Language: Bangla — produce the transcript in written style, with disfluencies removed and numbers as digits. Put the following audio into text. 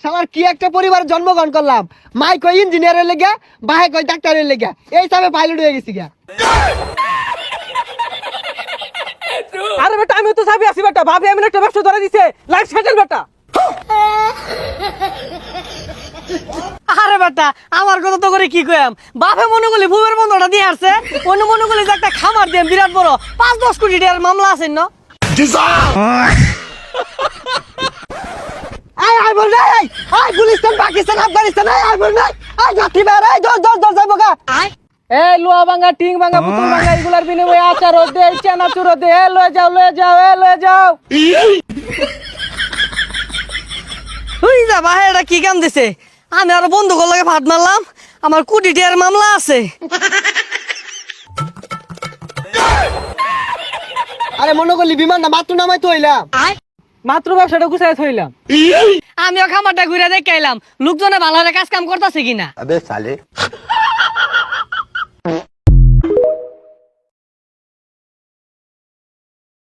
শালার কি একটা পরিবার জন্মগ্রহণ করলাম। মাই কই ইঞ্জিনিয়ারের লেগে, বাহে কই ডাক্তারের লেগে, এই হিসাবে পাইলট হয়ে গেছি গা। আরে বেটা আমি তো চাবি আছি বেটা, ভাবি আমি একটা ব্যবসা ধরে দিছে, লাইফ সেটেল বেটা। আরে বেটা আমার কথা তো করে কি কইম, বাপে মনে করলি ভুবের বন্ধটা দিয়ে আসছে, অন্য মনে করলি যে একটা খামার দিয়ে বিরাট বড় 5-10 কোটি টাকার মামলা আছে না। আই বল নাই, আই গুলিস্তান পাকিস্তান আফগানিস্তান, আই বল নাই, আই জাতি বের, আই দর যাইব গা। এই লোহা ভাঙা টিং ভাঙা পুতুল ভাঙা এগুলার বিনিময়ে আচার দে, চানাচুর দে, লয়ে যাও। ওই যা বাহে এটা কি কাম দিছে, আমি আরো বন্ধু লাগে ভাত মারলাম, আমার কোটি টাকার মামলা আছে। আরে মনে করলি বিমানটা মাত্র নামাই তো হইলাম। মাত্র ব্যবসাটা গুছাই থইলাম। আমিও খামারটা ঘুরে দেখে আইলাম লোকজনে ভালো কাজ কাম করতেছে কিনা।